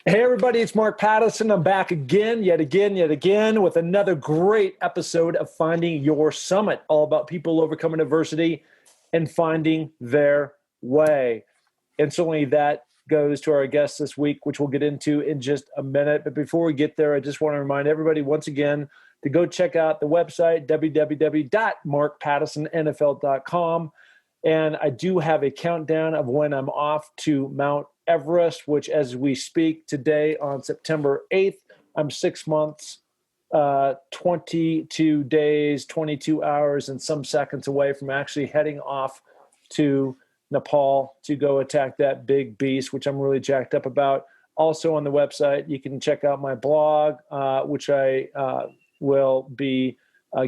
Hey everybody, it's Mark Patterson. I'm back again, yet again, with another great episode of Finding Your Summit, all about people overcoming adversity and finding their way. And certainly that goes to our guest this week, which we'll get into in just a minute. But before we get there, I just want to remind everybody once again to go check out the website, www.markpattersonnfl.com. And I do have a countdown of when I'm off to Mount Everest, which as we speak today on September 8th, I'm 6 months, 22 days, 22 hours, and some seconds away from actually heading off to Nepal to go attack that big beast, which I'm really jacked up about. Also on the website, you can check out my blog, which I will be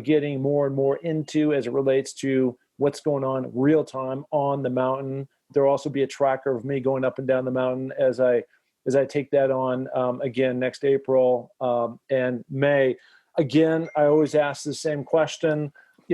getting more and more into as it relates to what's going on real time on the mountain. There'll also be a tracker of me going up and down the mountain as I take that on again next April and May. Again, I always ask the same question.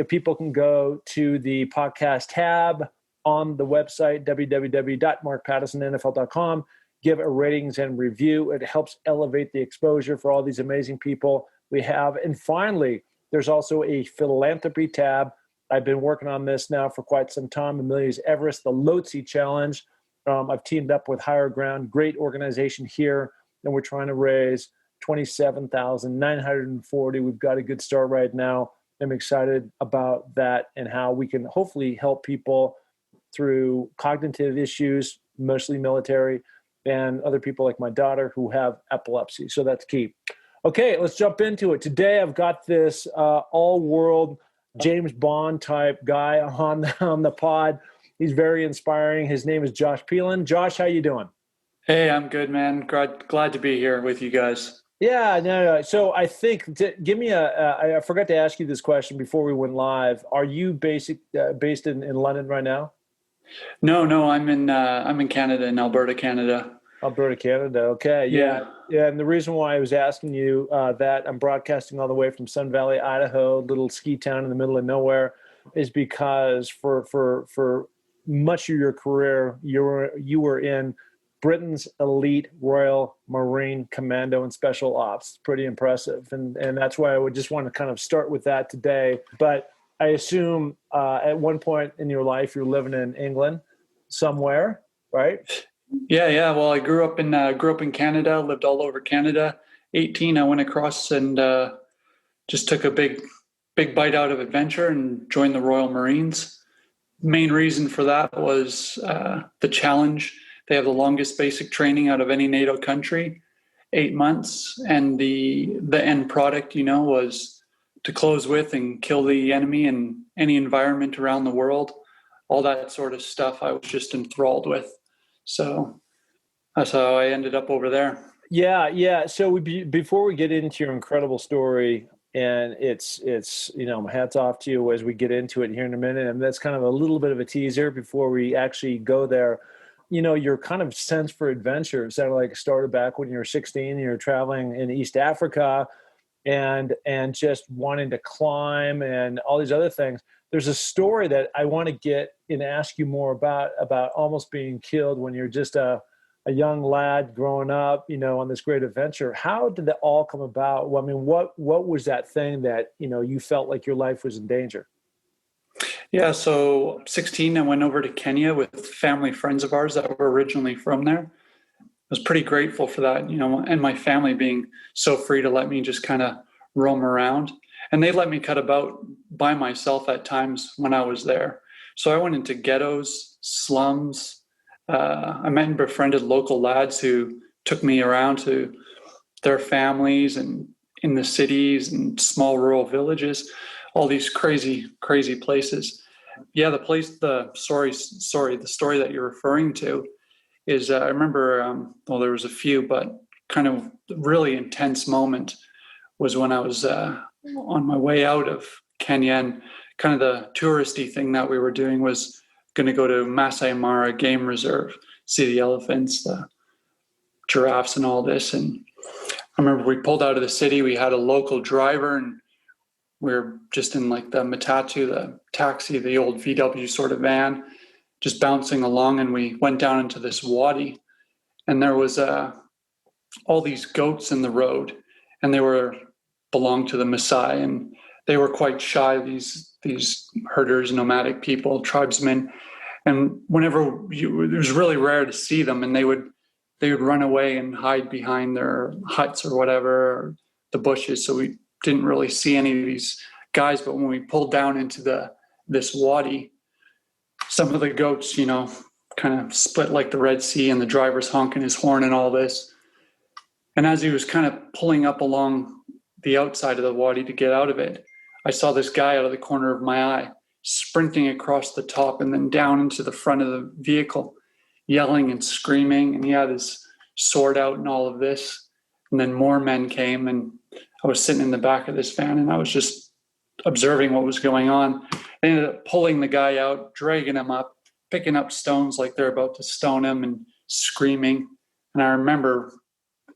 People can go to the podcast tab on the website, www.markpattersonnfl.com, give a ratings and review. It helps elevate the exposure for all these amazing people we have. And finally, there's also a philanthropy tab. I've been working on this now for quite some time. Amelia's Everest, the Lhotse Challenge. I've teamed up with Higher Ground, great organization here, and we're trying to raise $27,940. We've got a good start right now. I'm excited about that and how we can hopefully help people through cognitive issues, mostly military, and other people like my daughter who have epilepsy. So that's key. Okay, let's jump into it. Today I've got this all-world James Bond type guy on the pod. He's very inspiring. His name is Josh Pelland. Josh, how you doing? Hey, I'm good, man. Glad to be here with you guys. Yeah, no. So I think, give me I forgot to ask you this question before we went live. Are you based in London right now? No, I'm in Canada, in Alberta, Canada. Alberta, Canada. Okay. Yeah. And the reason why I was asking you that I'm broadcasting all the way from Sun Valley, Idaho, little ski town in the middle of nowhere, is because for much of your career, you were in Britain's elite Royal Marine Commando and Special Ops. Pretty impressive. And that's why I would just want to kind of start with that today. But I assume at one point in your life, you're living in England somewhere, right? Yeah. Well, I grew up in Canada, lived all over Canada. 18, I went across and just took a big bite out of adventure and joined the Royal Marines. Main reason for that was the challenge. They have the longest basic training out of any NATO country, 8 months, and the end product, was to close with and kill the enemy in any environment around the world. All that sort of stuff I was just enthralled with. So that's how I ended up over there. Yeah. So before we get into your incredible story, and it's hats off to you as we get into it here in a minute. And that's kind of a little bit of a teaser before we actually go there. Your kind of sense for adventure sounded like it started back when you were 16 and you're traveling in East Africa and just wanting to climb and all these other things. There's a story that I want to get and ask you more about almost being killed when you're just a young lad growing up, on this great adventure. How did that all come about? Well, I mean, what was that thing that, you felt like your life was in danger? Yeah, so 16, I went over to Kenya with family friends of ours that were originally from there. I was pretty grateful for that, and my family being so free to let me just kind of roam around. And they let me cut about by myself at times when I was there. So I went into ghettos, slums. I met and befriended local lads who took me around to their families and in the cities and small rural villages, all these crazy places. Yeah, the story that you're referring to is, I remember, there was a few, but kind of really intense moment was when I was on my way out of Kenya, and kind of the touristy thing that we were doing was going to go to Masai Mara Game Reserve, see the elephants, the giraffes and all this. And I remember we pulled out of the city, we had a local driver, and we were just in like the matatu, the taxi, the old VW sort of van, just bouncing along. And we went down into this wadi, and there was all these goats in the road, and they belonged to the Maasai, and they were quite shy, these herders, nomadic people, tribesmen. And it was really rare to see them, and they would run away and hide behind their huts or whatever, or the bushes. So we didn't really see any of these guys. But when we pulled down into this wadi, some of the goats, kind of split like the Red Sea, and the driver's honking his horn and all this. And as he was kind of pulling up along the outside of the wadi to get out of it, I saw this guy out of the corner of my eye sprinting across the top and then down into the front of the vehicle, yelling and screaming. And he had his sword out and all of this. And then more men came, and I was sitting in the back of this van, and I was just observing what was going on. They ended up pulling the guy out, dragging him up, picking up stones like they're about to stone him, and screaming. And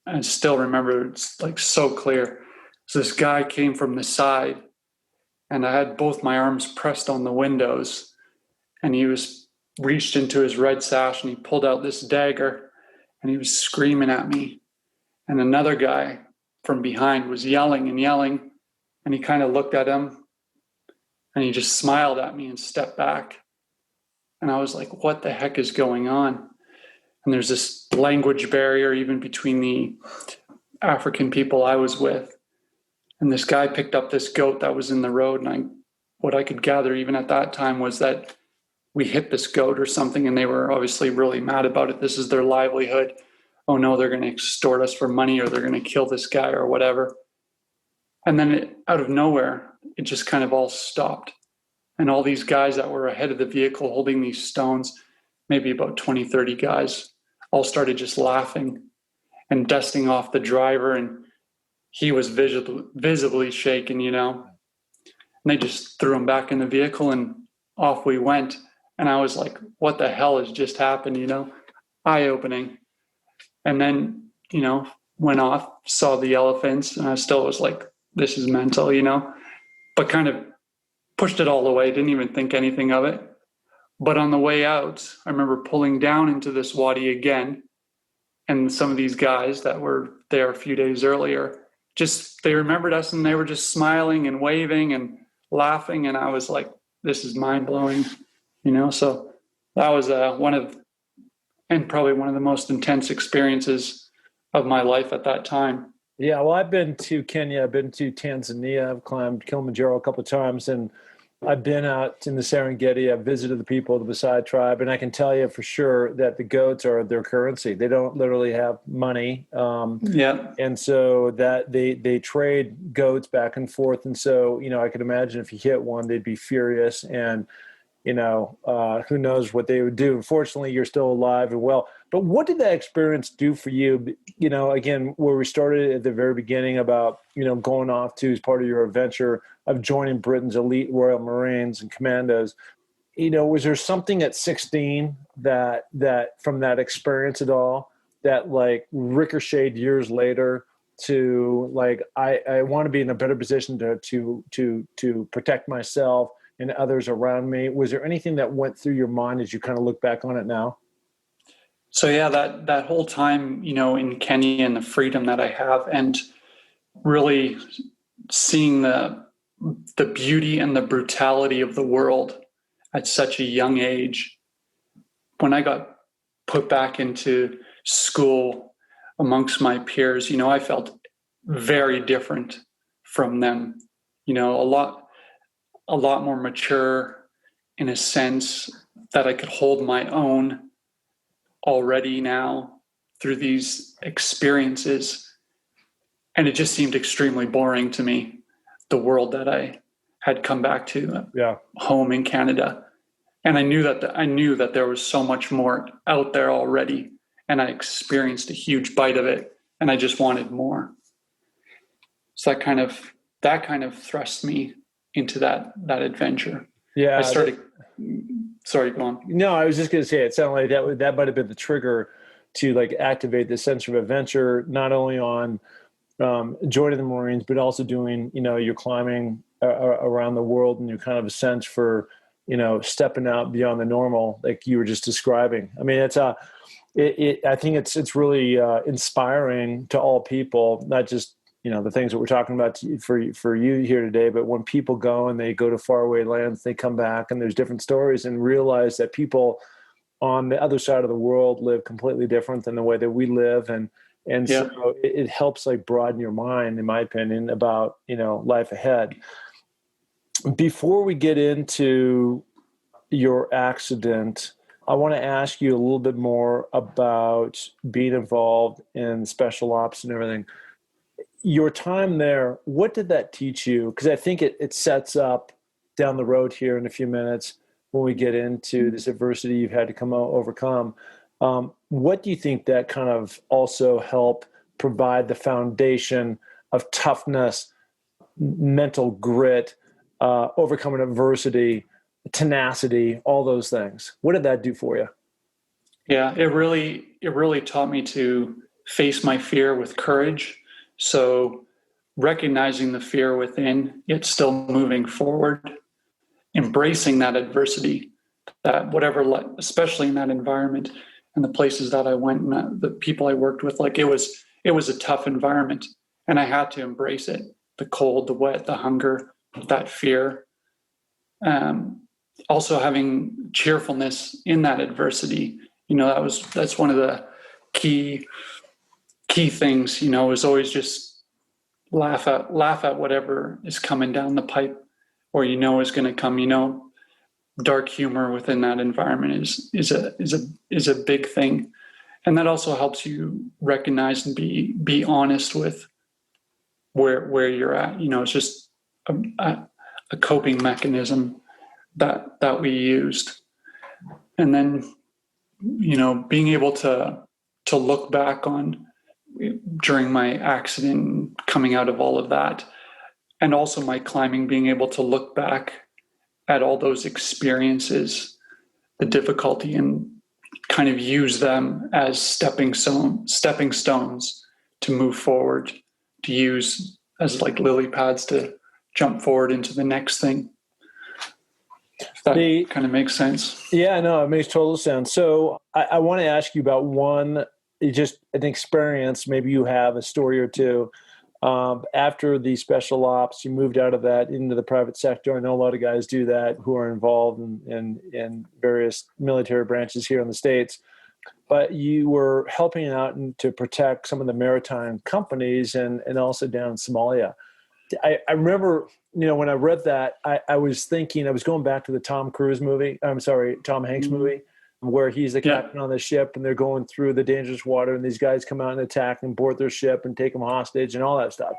I still remember, it's like so clear. So this guy came from the side, and I had both my arms pressed on the windows, and he was reached into his red sash, and he pulled out this dagger, and he was screaming at me. And another guy from behind was yelling and yelling, and he kind of looked at him, and he just smiled at me and stepped back. And I was like, what the heck is going on? And there's this language barrier even between the African people I was with. And this guy picked up this goat that was in the road. And what I could gather even at that time was that we hit this goat or something, and they were obviously really mad about it. This is their livelihood. Oh no, they're going to extort us for money, or they're going to kill this guy or whatever. And then out of nowhere, it just kind of all stopped. And all these guys that were ahead of the vehicle holding these stones, maybe about 20, 30 guys, all started just laughing and dusting off the driver. And he was visibly shaken, And they just threw him back in the vehicle, and off we went. And I was like, what the hell has just happened, Eye-opening. And then, went off, saw the elephants, and I still was like, this is mental, but kind of pushed it all away, didn't even think anything of it. But on the way out, I remember pulling down into this wadi again, and some of these guys that were there a few days earlier, they remembered us, and they were just smiling and waving and laughing, and I was like, this is mind-blowing, So that was probably one of the most intense experiences of my life at that time. Yeah, well, I've been to Kenya, I've been to Tanzania, I've climbed Kilimanjaro a couple of times, and I've been out in the Serengeti. I've visited the people of the Maasai tribe, and I can tell you for sure that the goats are their currency. They don't literally have money, and so that they trade goats back and forth. And so, I could imagine if you hit one, they'd be furious, and who knows what they would do. Fortunately, you're still alive and well. But what did that experience do for you? Again, where we started at the very beginning about, going off to as part of your adventure of joining Britain's elite Royal Marines and Commandos. Was there something at 16 that from that experience at all that like ricocheted years later to like, I want to be in a better position to protect myself and others around me? Was there anything that went through your mind as you kind of look back on it now? So yeah, that whole time, in Kenya, and the freedom that I have, and really seeing the beauty and the brutality of the world at such a young age. When I got put back into school amongst my peers, I felt very different from them. A lot more mature, in a sense that I could hold my own already now through these experiences. And it just seemed extremely boring to me, the world that I had come back to, home in Canada. And I knew that there was so much more out there already, and I experienced a huge bite of it, and I just wanted more. So that kind of thrust me into that adventure. Yeah. I started. Sorry, go on. No, I was just going to say, it sounded like that might have been the trigger to like activate the sense of adventure, not only on joining the Marines, but also doing, your climbing around the world, and your kind of a sense for, stepping out beyond the normal, like you were just describing. I mean, I think it's really inspiring to all people, not just, the things that we're talking about for you here today, but when people go and they go to faraway lands, they come back and there's different stories, and realize that people on the other side of the world live completely different than the way that we live. And Yeah. so it helps like broaden your mind, in my opinion, about, life ahead. Before we get into your accident, I want to ask you a little bit more about being involved in special ops and everything. Your time there, what did that teach you? Because I think it sets up down the road here in a few minutes when we get into this adversity you've had to overcome. What do you think that kind of also help provide the foundation of toughness, mental grit, overcoming adversity, tenacity, all those things? What did that do for you? Yeah, it really taught me to face my fear with courage. So recognizing the fear within, yet still moving forward, embracing that adversity, that whatever, especially in that environment and the places that I went and the people I worked with, like it was a tough environment, and I had to embrace it. The cold, the wet, the hunger, that fear. Also having cheerfulness in that adversity. That's one of the key things, is always just laugh at whatever is coming down the pipe, or is going to come. Dark humor within that environment is a big thing, and that also helps you recognize and be honest with where you're at. It's just a coping mechanism that we used, and then being able to look back on during my accident, coming out of all of that, and also my climbing, being able to look back at all those experiences, the difficulty, and kind of use them as stepping stones to move forward, to use as like lily pads to jump forward into the next thing. If that kind of makes sense. Yeah, no, it makes total sense. So I want to ask you about an experience. Maybe you have a story or two. After the special ops, you moved out of that into the private sector. I know a lot of guys do that who are involved in various military branches here in the States. But you were helping out to protect some of the maritime companies and also down in Somalia. I remember, when I read that, I was thinking, I was going back to the Tom Hanks movie, where he's the captain on the ship and they're going through the dangerous water and these guys come out and attack and board their ship and take them hostage and all that stuff.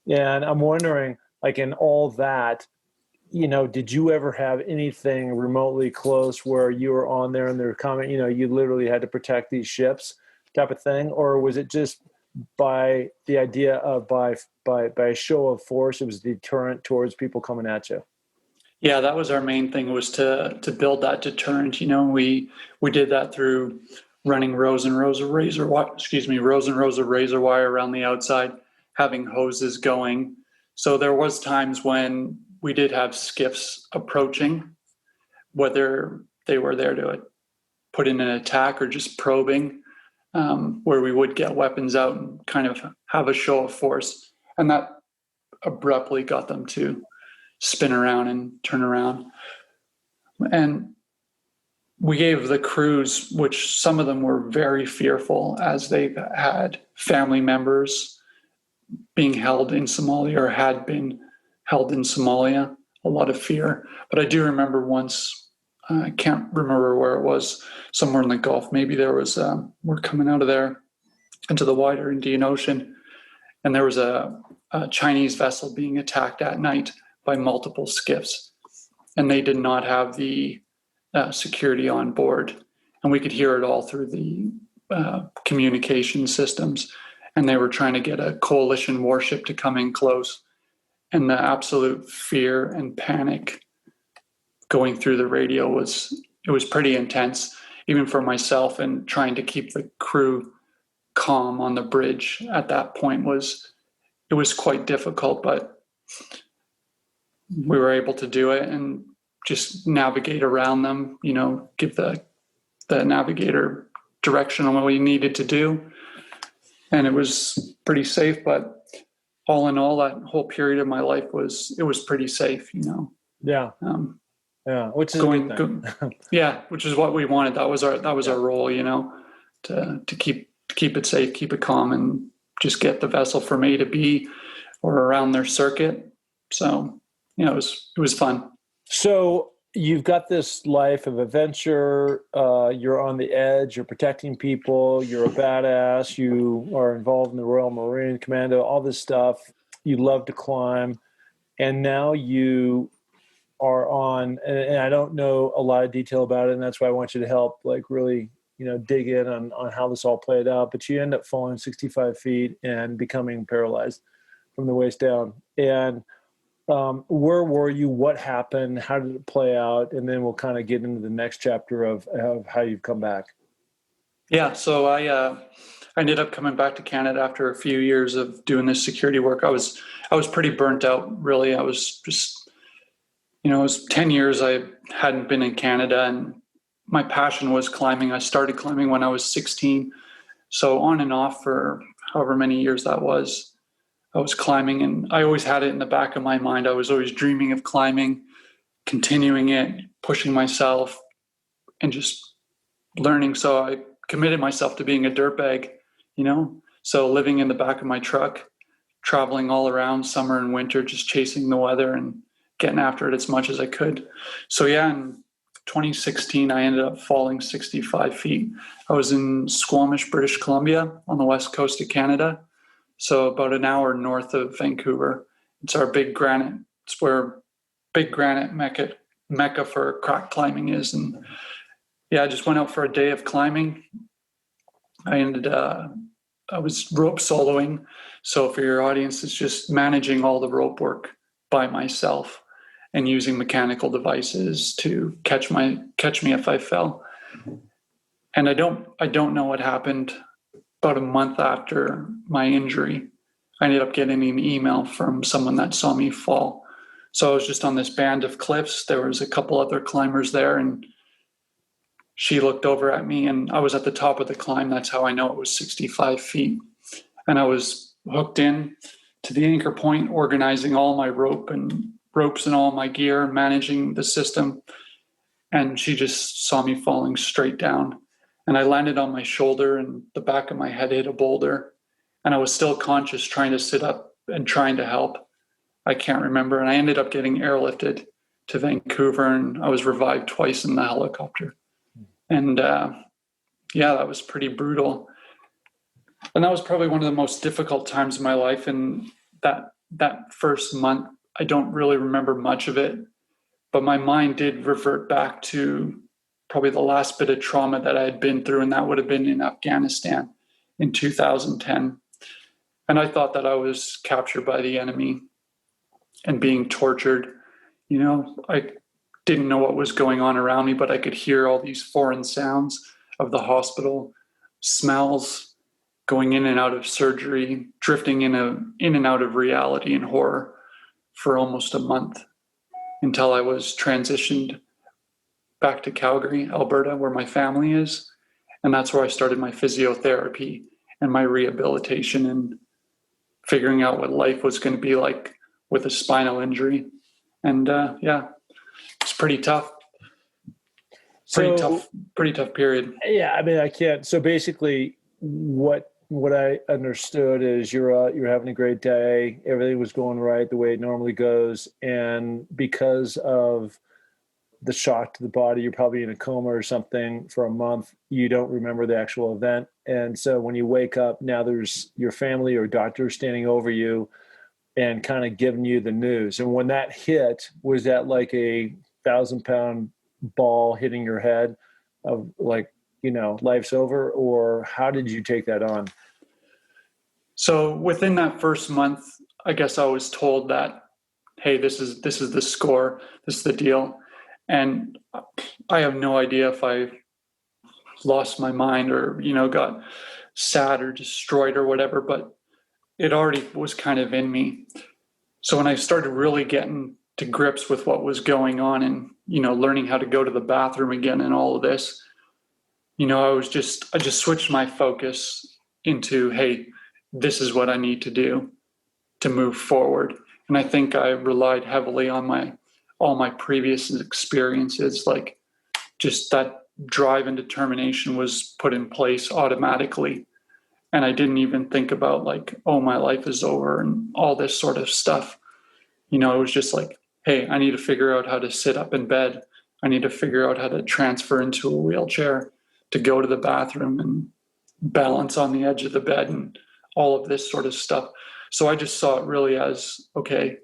And I'm wondering, like in all that, did you ever have anything remotely close where you were on there and they're coming, you literally had to protect these ships type of thing? Or was it just by the idea of by a show of force, it was a deterrent towards people coming at you? Yeah, that was our main thing, was to build that deterrent. We did that through running rows and rows of razor wire around the outside, having hoses going. So there was times when we did have skiffs approaching, whether they were there to put in an attack or just probing, where we would get weapons out and kind of have a show of force. And that abruptly got them to spin around and turn around. And we gave the crews, which some of them were very fearful as they've had family members being held in Somalia or had been held in Somalia, a lot of fear. But I do remember once, I can't remember where it was, somewhere in the Gulf. Maybe there was, we're coming out of there into the wider Indian Ocean, and there was a Chinese vessel being attacked at night by multiple skiffs, and they did not have the security on board, and we could hear it all through the communication systems, and they were trying to get a coalition warship to come in close, and the absolute fear and panic going through the radio was pretty intense, even for myself, and trying to keep the crew calm on the bridge at that point was quite difficult, but we were able to do it and just navigate around them, give the navigator direction on what we needed to do. And it was pretty safe, but all in all, that whole period of my life was pretty safe, Yeah. Yeah. Which is going, a good thing. yeah, which is what we wanted. That was our role, to keep it safe, keep it calm, and just get the vessel from A to B or around their circuit. So, it was fun. So you've got this life of adventure. You're on the edge. You're protecting people. You're a badass. You are involved in the Royal Marine Commando, all this stuff. You love to climb. And now you are on, and I don't know a lot of detail about it, and that's why I want you to help, really, dig in on how this all played out. But you end up falling 65 feet and becoming paralyzed from the waist down. And where were you? What happened? How did it play out? And then we'll kind of get into the next chapter of how you've come back. Yeah. So I ended up coming back to Canada after a few years of doing this security work. I was pretty burnt out, really. I was just, it was 10 years I hadn't been in Canada, and my passion was climbing. I started climbing when I was 16. So on and off for however many years that was, I was climbing, and I always had it in the back of my mind. I was always dreaming of climbing, continuing it, pushing myself, and just learning. So I committed myself to being a dirtbag, so living in the back of my truck, traveling all around summer and winter, just chasing the weather and getting after it as much as I could. So yeah, in 2016, I ended up falling 65 feet. I was in Squamish, British Columbia on the west coast of Canada. So about an hour north of Vancouver. It's our big granite. It's where big granite mecca for crack climbing is. And yeah, I just went out for a day of climbing. I was rope soloing. So for your audience, it's just managing all the rope work by myself and using mechanical devices to catch me if I fell. And I don't know what happened. About a month after my injury, I ended up getting an email from someone that saw me fall. So I was just on this band of cliffs. There was a couple other climbers there, and she looked over at me, and I was at the top of the climb. That's how I know it was 65 feet. And I was hooked in to the anchor point, organizing all my ropes and all my gear, managing the system. And she just saw me falling straight down. And I landed on my shoulder, and the back of my head hit a boulder. And I was still conscious, trying to sit up and trying to help. I can't remember. And I ended up getting airlifted to Vancouver, and I was revived twice in the helicopter. And that was pretty brutal. And that was probably one of the most difficult times of my life. And that first month, I don't really remember much of it. But my mind did revert back to probably the last bit of trauma that I had been through, and that would have been in Afghanistan in 2010. And I thought that I was captured by the enemy and being tortured. I didn't know what was going on around me, but I could hear all these foreign sounds of the hospital, smells, going in and out of surgery, drifting in and out of reality and horror for almost a month until I was transitioned back to Calgary, Alberta, where my family is. And that's where I started my physiotherapy and my rehabilitation and figuring out what life was going to be like with a spinal injury. And it's pretty tough. Pretty tough period. Yeah, I mean, I can't. So basically, what I understood is you're having a great day. Everything was going right the way it normally goes, and because of the shock to the body, you're probably in a coma or something for a month. You don't remember the actual event, and so when you wake up, now there's your family or doctor standing over you and kind of giving you the news. And when that hit, was that like a 1,000-pound ball hitting your head of like, life's over? Or how did you take that on? So within that first month, I guess I was told that, hey, this is the score, this is the deal. And I have no idea if I lost my mind or, got sad or destroyed or whatever, but it already was kind of in me. So when I started really getting to grips with what was going on and, learning how to go to the bathroom again and all of this, I just switched my focus into, hey, this is what I need to do to move forward. And I think I relied heavily on all my previous experiences, like just that drive and determination was put in place automatically. And I didn't even think about like, oh, my life is over and all this sort of stuff. It was just like, hey, I need to figure out how to sit up in bed. I need to figure out how to transfer into a wheelchair, to go to the bathroom and balance on the edge of the bed and all of this sort of stuff. So I just saw it really as, okay,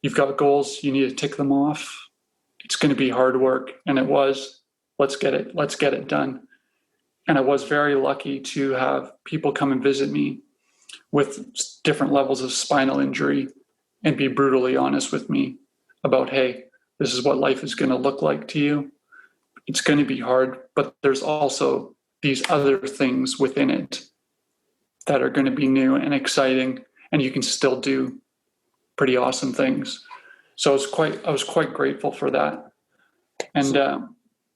you've got goals, you need to tick them off. It's going to be hard work. And it was, let's get it done. And I was very lucky to have people come and visit me with different levels of spinal injury and be brutally honest with me about, hey, this is what life is going to look like to you. It's going to be hard, but there's also these other things within it that are going to be new and exciting, and you can still do pretty awesome things. So I was quite grateful for that. And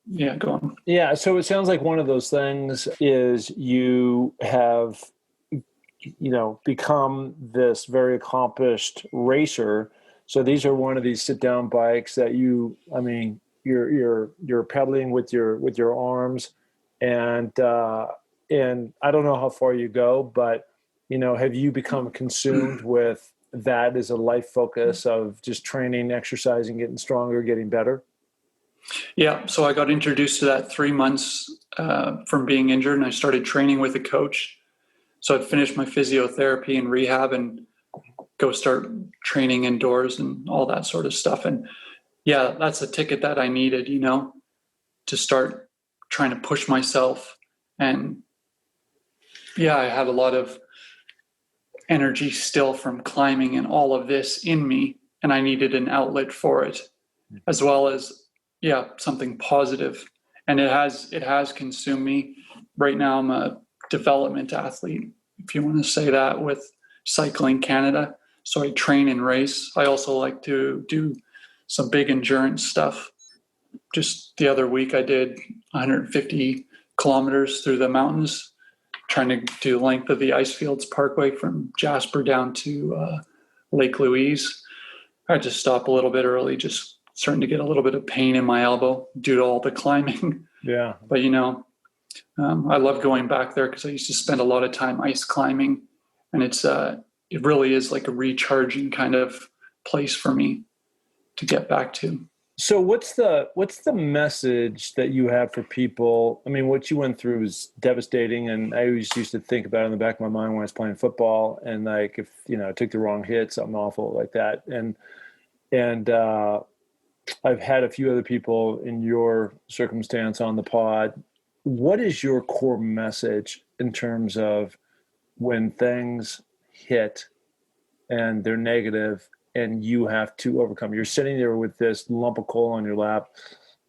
yeah, go on. Yeah. So it sounds like one of those things is you have, become this very accomplished racer. So these are one of these sit down bikes that you're pedaling with your arms, and I don't know how far you go, but have you become consumed with that as a life focus of just training, exercising, getting stronger, getting better? Yeah, so I got introduced to that 3 months from being injured, and I started training with a coach. So I'd finish my physiotherapy and rehab and go start training indoors and all that sort of stuff. And yeah, that's a ticket that I needed, to start trying to push myself. And yeah, I had a lot of energy still from climbing and all of this in me, and I needed an outlet for it, as well as, yeah, something positive. And it has consumed me. Right now I'm a development athlete, if you want to say that, with Cycling Canada. So I train and race. I also like to do some big endurance stuff. Just the other week I did 150 kilometers through the mountains, trying to do the length of the Icefields Parkway from Jasper down to Lake Louise. I had to stop a little bit early, just starting to get a little bit of pain in my elbow due to all the climbing. Yeah. But, I love going back there because I used to spend a lot of time ice climbing, and it really is like a recharging kind of place for me to get back to. So what's the message that you have for people? I mean, what you went through is devastating, and I always used to think about it in the back of my mind when I was playing football, and like if I took the wrong hit, something awful like that, and I've had a few other people in your circumstance on the pod. What is your core message in terms of when things hit and they're negative and you have to overcome? You're sitting there with this lump of coal on your lap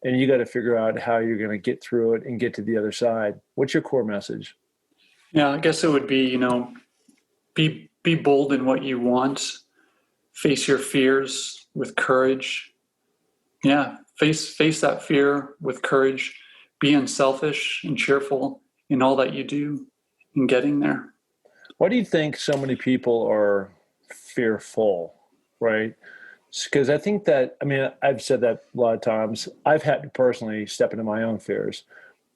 and you got to figure out how you're going to get through it and get to the other side. What's your core message? Yeah, I guess it would be, be bold in what you want, face your fears with courage. Yeah, face that fear with courage. Be unselfish and cheerful in all that you do in getting there. Why do you think so many people are fearful, right? Because I think that, I've said that a lot of times. I've had to personally step into my own fears.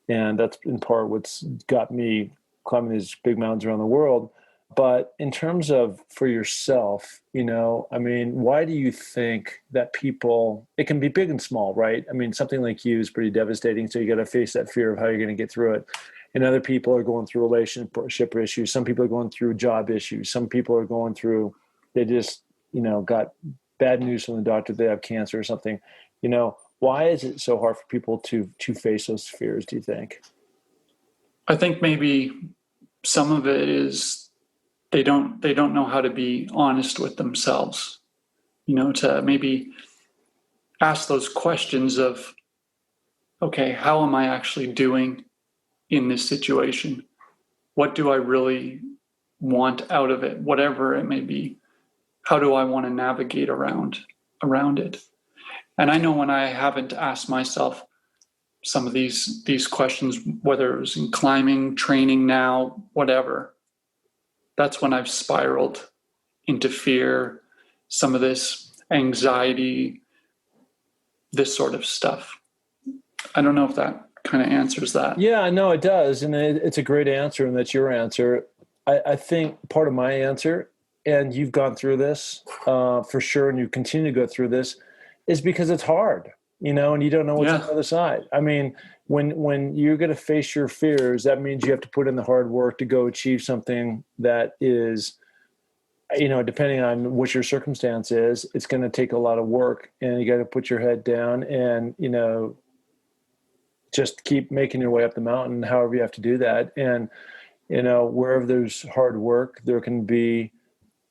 And that's in part what's got me climbing these big mountains around the world. But in terms of for yourself, why do you think that people, it can be big and small, right? Something like you is pretty devastating. So you got to face that fear of how you're going to get through it. And other people are going through relationship issues. Some people are going through job issues. Some people are going through, they just, got bad news from the doctor, they have cancer or something. Why is it so hard for people to face those fears, do you think? I think maybe some of it is they don't know how to be honest with themselves, to maybe ask those questions of, okay, how am I actually doing in this situation? What do I really want out of it, whatever it may be? How do I want to navigate around it? And I know when I haven't asked myself, some of these questions, whether it was in climbing, training now, whatever, that's when I've spiraled into fear, some of this anxiety, this sort of stuff. I don't know if that kind of answers that. Yeah, no, it does. And it's a great answer, and that's your answer. I think part of my answer, and you've gone through this for sure, and you continue to go through this, is because it's hard, and you don't know what's on the other side. I mean, when you're going to face your fears, that means you have to put in the hard work to go achieve something that is, depending on what your circumstance is, it's going to take a lot of work, and you got to put your head down and, just keep making your way up the mountain, however you have to do that. And, wherever there's hard work, there can be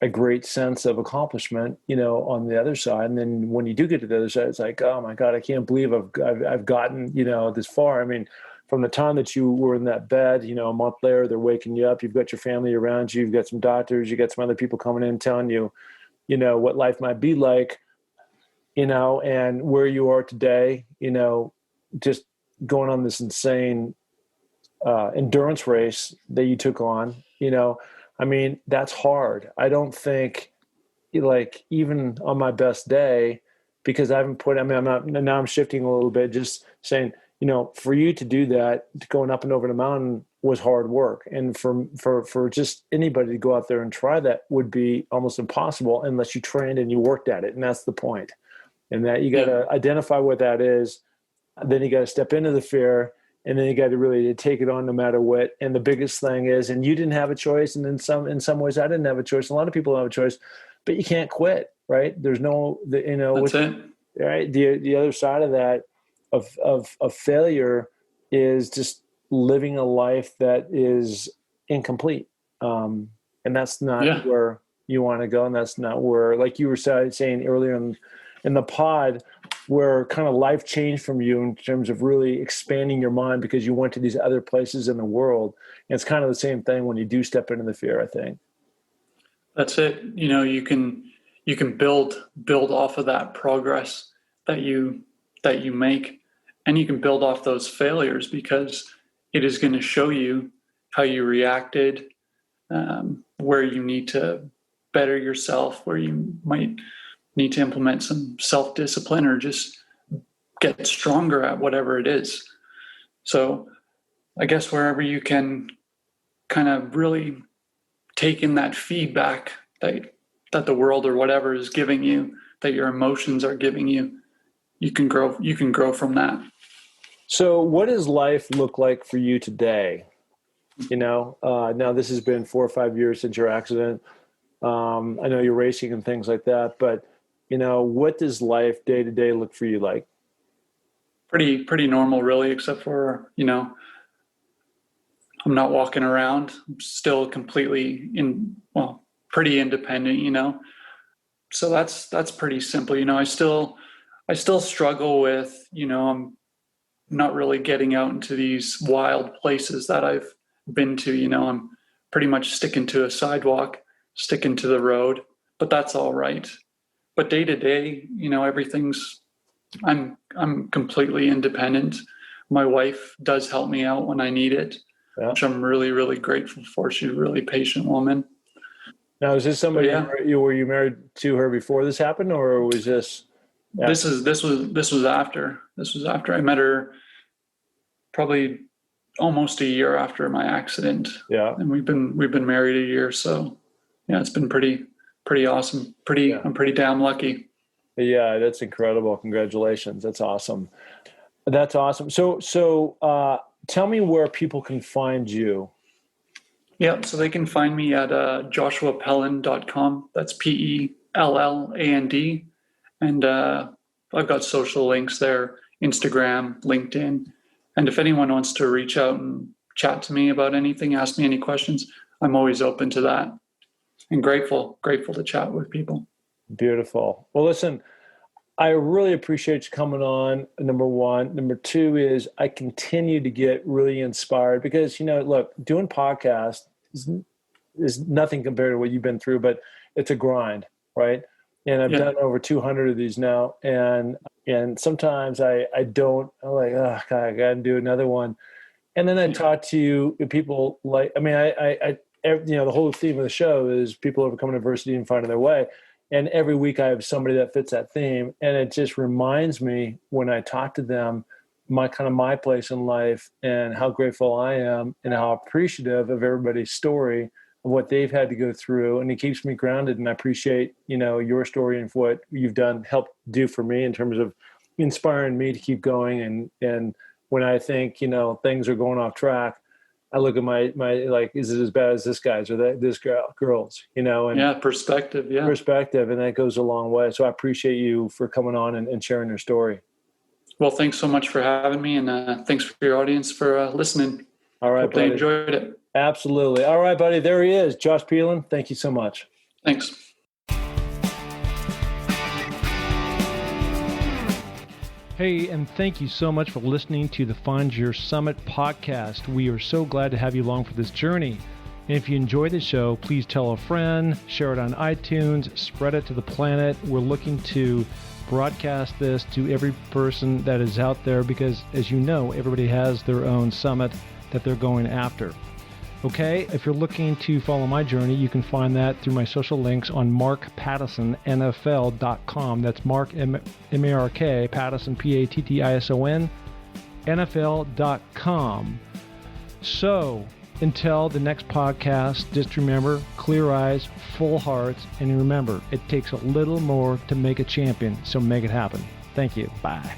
a great sense of accomplishment, on the other side. And then when you do get to the other side, it's like, oh my God, I can't believe I've gotten, this far. I mean, from the time that you were in that bed, a month later, they're waking you up, you've got your family around you, you've got some doctors, you got some other people coming in telling you, what life might be like, and where you are today, just going on this insane endurance race that you took on, I mean, that's hard. I don't think, even on my best day, because I'm shifting a little bit, just saying, for you to do that, going up and over the mountain was hard work. And for just anybody to go out there and try that would be almost impossible unless you trained and you worked at it. And that's the point. And that you got to identify what that is. Then you got to step into the fear, and then you got to really take it on no matter what. And the biggest thing is, and you didn't have a choice. And in some ways I didn't have a choice. A lot of people don't have a choice, but you can't quit, right? There's no, That's it. Right. The other side of that, of failure, is just living a life that is incomplete. And that's not where you want to go. And that's not where, like you were saying earlier in the pod, where kind of life changed from you in terms of really expanding your mind because you went to these other places in the world. And it's kind of the same thing when you do step into the fear, I think. That's it. You can build off of that progress that you make, and you can build off those failures because it is going to show you how you reacted, where you need to better yourself, where you might need to implement some self-discipline or just get stronger at whatever it is. So I guess wherever you can kind of really take in that feedback that the world or whatever is giving you, that your emotions are giving you, you can grow from that. So what does life look like for you today? Now this has been 4 or 5 years since your accident. I know you're racing and things like that, but what does life day to day look for you like? Pretty normal, really, except for, I'm not walking around. I'm still completely pretty independent, So that's pretty simple. I still struggle with, I'm not really getting out into these wild places that I've been to, I'm pretty much sticking to a sidewalk, sticking to the road, but that's all right. But day to day, I'm completely independent. My wife does help me out when I need it, which I'm really, really grateful for. She's a really patient woman. Now, is this somebody were you married to her before this happened, or was this? Yeah. This was after. This was after I met her, probably almost a year after my accident. Yeah, and we've been married a year, so yeah, it's been pretty awesome. I'm pretty damn lucky. Yeah, that's incredible. Congratulations. That's awesome. So tell me where people can find you. Yeah, so they can find me at joshuapelland.com. That's PELLAND. And I've got social links there, Instagram, LinkedIn. And if anyone wants to reach out and chat to me about anything, ask me any questions, I'm always open to that. And grateful to chat with people. Beautiful. Well, listen, I really appreciate you coming on, number one. Number two is I continue to get really inspired because, look, doing podcasts is nothing compared to what you've been through, but it's a grind, right? And I've done over 200 of these now. And sometimes I'm like, oh, God, I got to do another one. And then I talk to people like, the whole theme of the show is people overcoming adversity and finding their way. And every week I have somebody that fits that theme. And it just reminds me when I talk to them, my place in life and how grateful I am and how appreciative of everybody's story of what they've had to go through. And it keeps me grounded. And I appreciate, your story and what you've helped do for me in terms of inspiring me to keep going. And when I think, things are going off track, I look at my like, is it as bad as this guy's or this girl's, and perspective. Yeah. Perspective. And that goes a long way. So I appreciate you for coming on and sharing your story. Well, thanks so much for having me, and thanks for your audience for listening. All right, Hope they enjoyed it. Absolutely. All right, buddy. There he is, Josh Pelland. Thank you so much. Thanks. Hey, and thank you so much for listening to the Find Your Summit podcast. We are so glad to have you along for this journey. And if you enjoy the show, please tell a friend, share it on iTunes, spread it to the planet. We're looking to broadcast this to every person that is out there because, as you know, everybody has their own summit that they're going after. Okay, if you're looking to follow my journey, you can find that through my social links on markpattisinnfl.com. That's Mark, M-A-R-K, Pattison, P-A-T-T-I-S-O-N, NFL.com. So, until the next podcast, just remember, clear eyes, full hearts, and remember, it takes a little more to make a champion, so make it happen. Thank you. Bye.